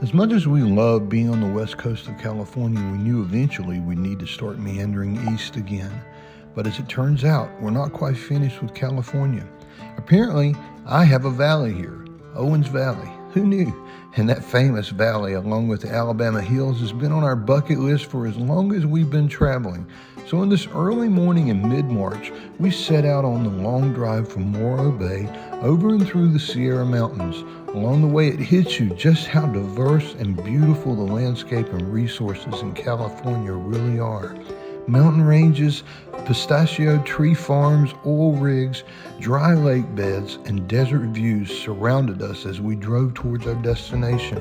As much as we love being on the west coast of California, we knew eventually we'd need to start meandering east again. But as it turns out, we're not quite finished with California. Apparently, I have a valley here, Owen's Valley. Who knew? And that famous valley, along with the Alabama Hills, has been on our bucket list for as long as we've been traveling. So on this early morning in mid-March, we set out on the long drive from Morro Bay over and through the Sierra Mountains. Along the way, it hits you just how diverse and beautiful the landscape and resources in California really are. Mountain ranges, pistachio tree farms, oil rigs, dry lake beds, and desert views surrounded us as we drove towards our destination.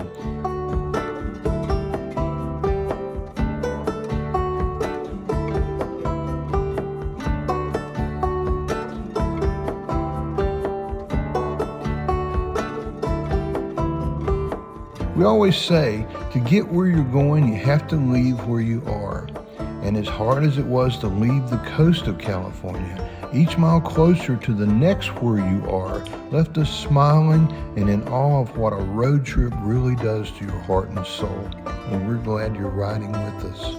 We always say, to get where you're going, you have to leave where you are. And as hard as it was to leave the coast of California, each mile closer to the next where you are left us smiling and in awe of what a road trip really does to your heart and soul. And we're glad you're riding with us.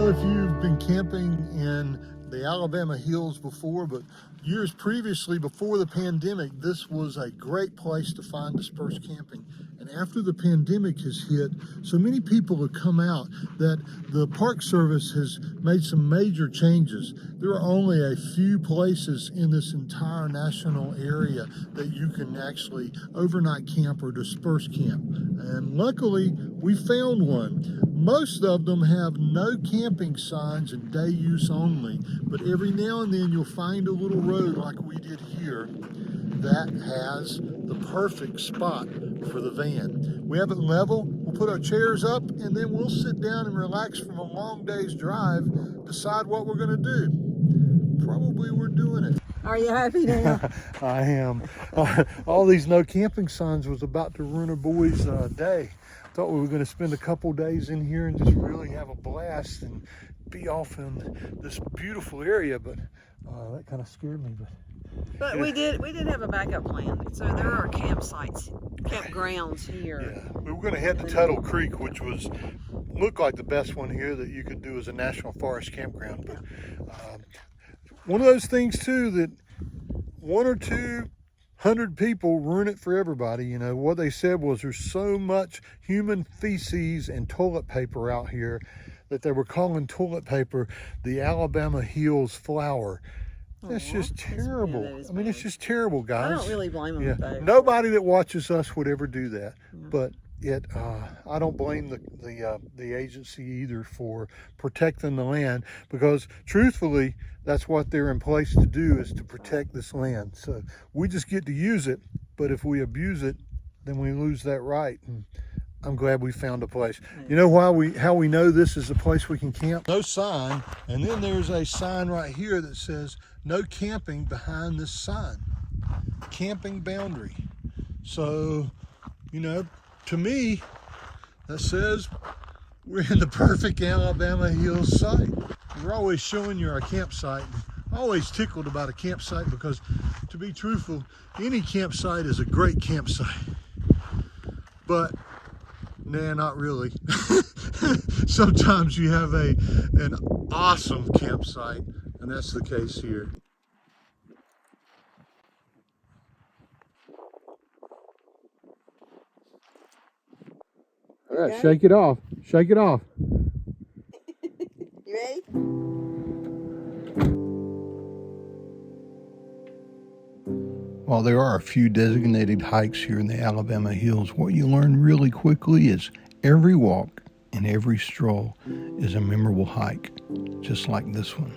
If you've been camping in the Alabama Hills before, but years previously, before the pandemic, this was a great place to find dispersed camping. And after the pandemic has hit, so many people have come out that the Park Service has made some major changes. There are only a few places in this entire national area that you can actually overnight camp or disperse camp. And luckily, we found one. Most of them have no camping signs and day use only, but every now and then you'll find a little road like we did here that has the perfect spot for the van. We have it level, we'll put our chairs up, and then we'll sit down and relax from a long day's drive, decide what we're gonna do. Probably we're doing it. Are you happy now? I am. All these no camping signs was about to ruin our boys' day. Thought we were going to spend a couple days in here and just really have a blast and be off in this beautiful area, but that kind of scared me. But we did have a backup plan. So there are campsites, campgrounds here. Yeah, we were going to head to Tuttle Creek, which looked like the best one here that you could do as a national forest campground. But one of those things too, that 1 or 200 people ruin it for everybody. You know, what they said was there's so much human feces and toilet paper out here that they were calling toilet paper the Alabama Hills flower. That's just terrible. That I mean, it's just terrible, guys. I don't really blame them. Yeah. Though. Nobody that watches us would ever do that. Yeah. But I don't blame the agency either for protecting the land, because truthfully, that's what they're in place to do, is to protect this land. So we just get to use it, but if we abuse it, then we lose that right. And I'm glad we found a place. You know how we know this is a place we can camp? No sign, and then there's a sign right here that says no camping behind this sign. Camping boundary. So, you know, to me, that says we're in the perfect Alabama Hills site. We're always showing you our campsite. I'm always tickled about a campsite because, to be truthful, any campsite is a great campsite. But, nah, not really. Sometimes you have an awesome campsite, and that's the case here. All right, shake it off. Shake it off. You ready? While there are a few designated hikes here in the Alabama Hills, what you learn really quickly is every walk and every stroll is a memorable hike, just like this one.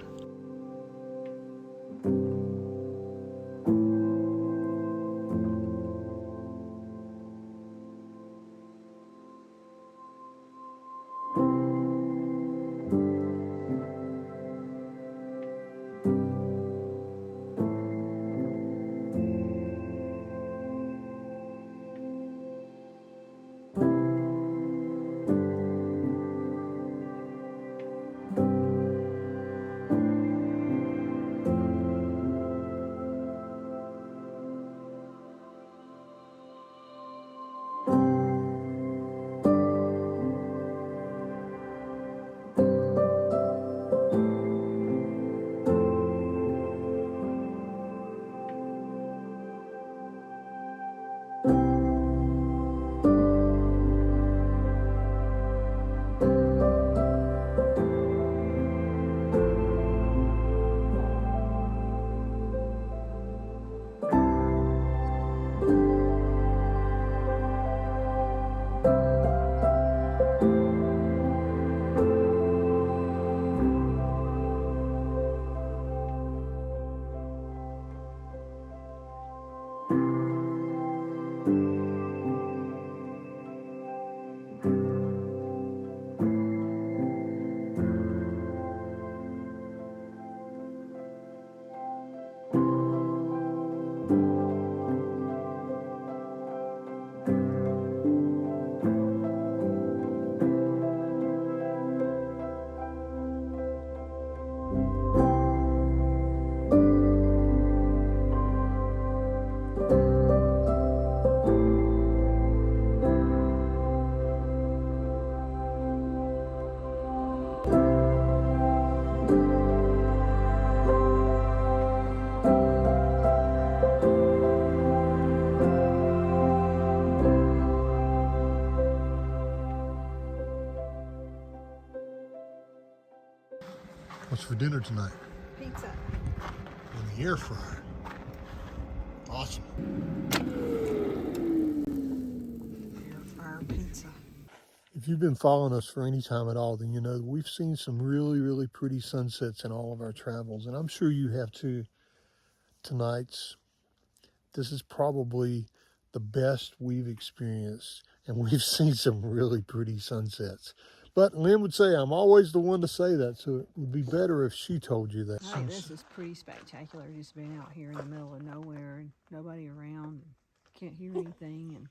What's for dinner tonight? Pizza. In the air fryer. Awesome. Air fryer pizza. If you've been following us for any time at all, then you know that we've seen some really, really pretty sunsets in all of our travels, and I'm sure you have too. This is probably the best we've experienced, and we've seen some really pretty sunsets. But Lynn would say I'm always the one to say that, so it would be better if she told you that. I think this is pretty spectacular, just being out here in the middle of nowhere and nobody around, and can't hear anything. And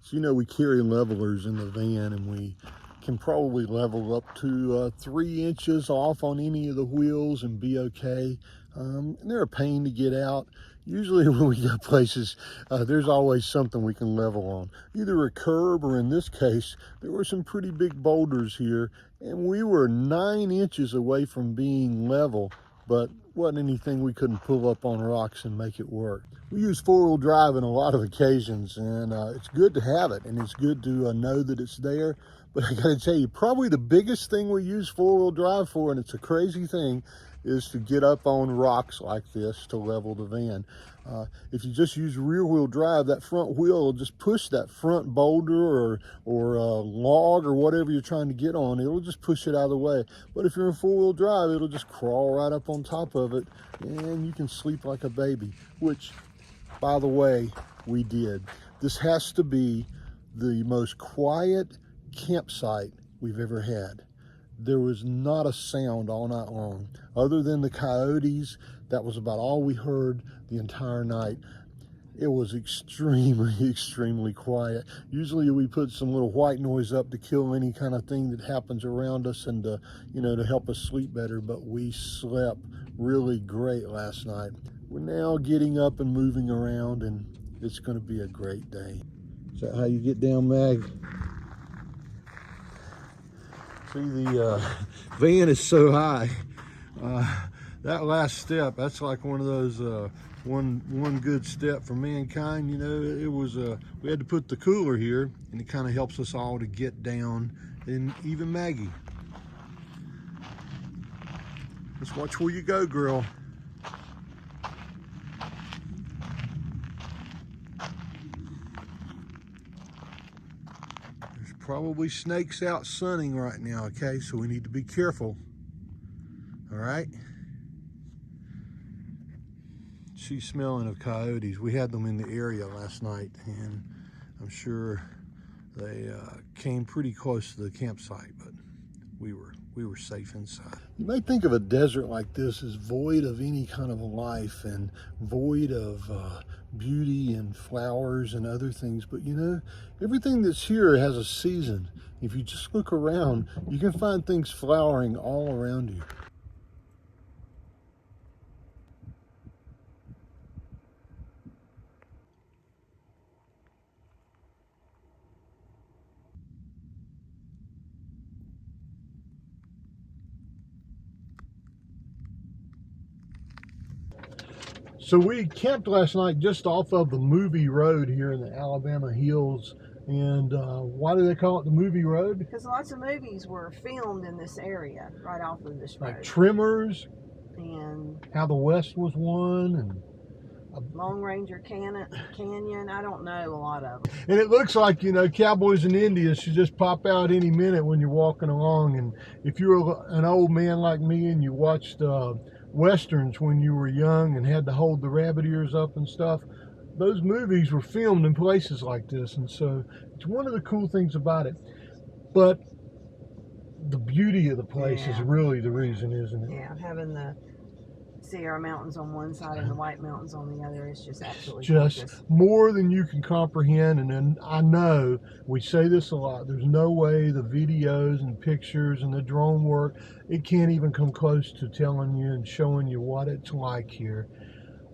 So, you know, we carry levelers in the van, and we can probably level up to 3 inches off on any of the wheels and be okay. And they're a pain to get out. Usually when we go places, there's always something we can level on. Either a curb, or in this case, there were some pretty big boulders here, and we were 9 inches away from being level, but wasn't anything we couldn't pull up on rocks and make it work. We use 4-wheel drive on a lot of occasions, and it's good to have it, and it's good to know that it's there. But I gotta tell you, probably the biggest thing we use 4-wheel drive for, and it's a crazy thing, is to get up on rocks like this to level the van. If you just use rear-wheel drive, that front wheel will just push that front boulder or log or whatever you're trying to get on. It'll just push it out of the way. But if you're in 4-wheel drive, it'll just crawl right up on top of it, and you can sleep like a baby, which, by the way, we did. This has to be the most quiet campsite we've ever had. There was not a sound all night long. Other than the coyotes, that was about all we heard the entire night. It was extremely, extremely quiet. Usually we put some little white noise up to kill any kind of thing that happens around us and to, to help us sleep better, but we slept really great last night. We're now getting up and moving around, and it's going to be a great day. Is that how you get down, Mag? See, the van is so high. That last step, that's like one of those one good step for mankind. It was we had to put the cooler here, and it kind of helps us all to get down, and even Maggie. Just watch where you go, girl. There's probably snakes out sunning right now, okay? So we need to be careful. All right? She's smelling of coyotes. We had them in the area last night, and I'm sure they came pretty close to the campsite, but we were safe inside. You may think of a desert like this as void of any kind of life and void of beauty and flowers and other things, but everything that's here has a season. If you just look around, you can find things flowering all around you. So we camped last night just off of the movie road here in the Alabama hills. And why do they call it the movie road? Because lots of movies were filmed in this area, right off of this road. Like Tremors, and How the West Was Won, and Long Ranger Canyon. I don't know a lot of them. and it looks like, you know, cowboys in India should just pop out any minute when you're walking along. And if you're an old man like me and you watched westerns when you were young and had to hold the rabbit ears up and stuff, those movies were filmed in places like this. And so it's one of the cool things about it. But the beauty of the place is really the reason, isn't it? Yeah, having the Sierra Mountains on one side and the White Mountains on the other is just absolutely just gorgeous. More than you can comprehend. And then I know we say this a lot, there's no way the videos and pictures and the drone work, it can't even come close to telling you and showing you what it's like here.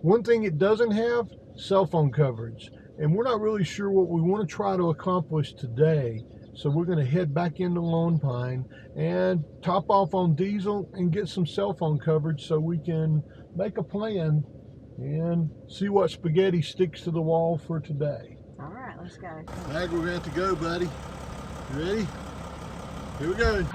One thing it doesn't have, cell phone coverage, and we're not really sure what we want to try to accomplish today. So we're going to head back into Lone Pine and top off on diesel and get some cell phone coverage so we can make a plan and see what spaghetti sticks to the wall for today. All right, let's go. Mag, we're going to have to go, buddy. You ready? Here we go.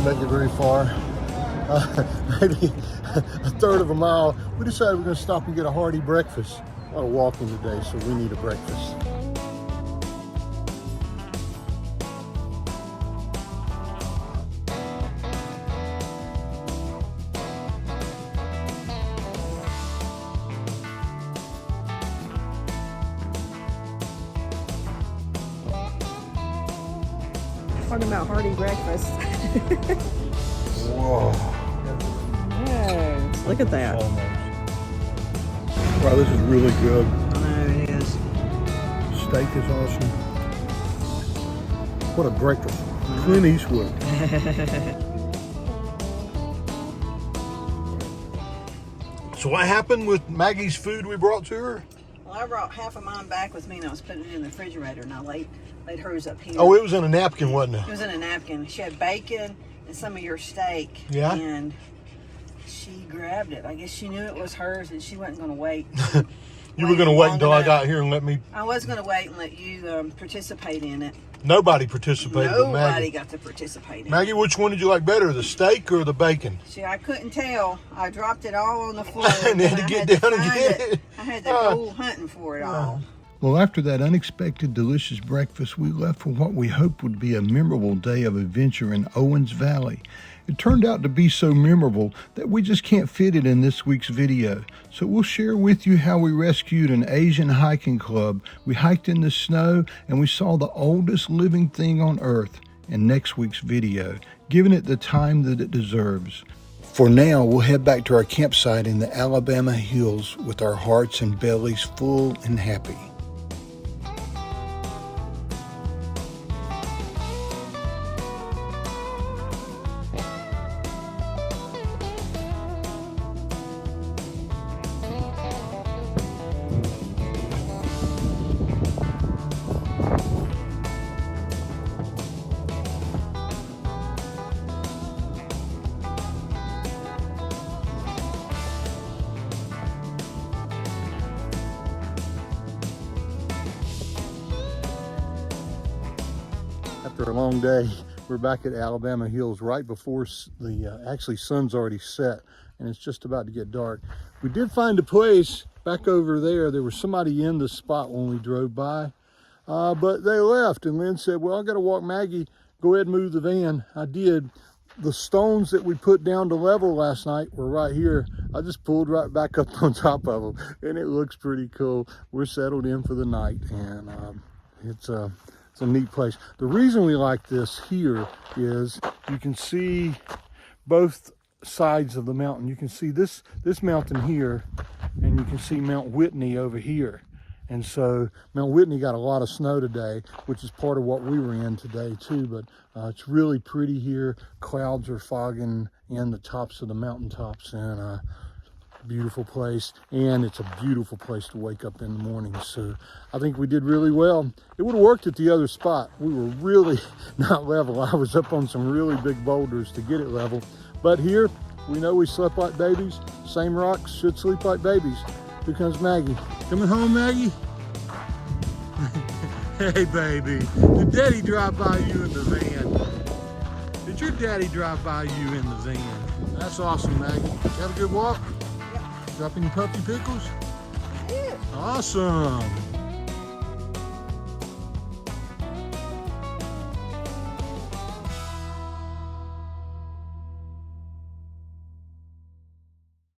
Make it very far, maybe a third of a mile. We decided we're going to stop and get a hearty breakfast. A lot of walking today, so we need a breakfast. Talking about hearty breakfast. Whoa. Yes, look at that. Wow, this is really good. I know it is. Steak is awesome. What a breakfast. Clint Eastwood. So what happened with Maggie's food we brought to her? Well, I brought half of mine back with me and I was putting it in the refrigerator and I laid hers up here. Oh, it was in a napkin, wasn't it? It was in a napkin. She had bacon and some of your steak. Yeah. And she grabbed it. I guess she knew it was hers and she wasn't going to wait. You were going to wait until I got here and let me... I was going to wait and let you participate in it. Nobody participated but Maggie. Nobody got to participate in it. Maggie, which one did you like better, the steak or the bacon? See, I couldn't tell. I dropped it all on the floor. And then to get down and get it. I had to go hunting for it all. Well, after that unexpected delicious breakfast, we left for what we hoped would be a memorable day of adventure in Owens Valley. It turned out to be so memorable that we just can't fit it in this week's video. So we'll share with you how we rescued an Asian hiking club, we hiked in the snow, and we saw the oldest living thing on earth in next week's video, giving it the time that it deserves. For now, we'll head back to our campsite in the Alabama hills with our hearts and bellies full and happy. After a long day, we're back at Alabama Hills right before the actually sun's already set and it's just about to get dark. We did find a place back over there. There was somebody in the spot when we drove by, but they left and Lynn said, well, I got to walk Maggie, go ahead and move the van. I did. The stones that we put down to level last night were right here. I just pulled right back up on top of them, and it looks pretty cool. We're settled in for the night, and it's a neat place. The reason we like this here is you can see both sides of the mountain. You can see this mountain here, and you can see Mount Whitney over here. And so Mount Whitney got a lot of snow today, which is part of what we were in today too, but it's really pretty here. Clouds are fogging in the tops of the mountaintops, and beautiful place. And it's a beautiful place to wake up in the morning. So I think we did really well. It would have worked at the other spot. We were really not level. I was up on some really big boulders to get it level. But here, we know we slept like babies. Same rocks should sleep like babies. Here comes Maggie. Coming home, Maggie? Hey, baby. Did Daddy drive by you in the van? Did your daddy drive by you in the van? That's awesome, Maggie. Have a good walk? Yep. Dropping your puppy pickles? Yeah. Awesome.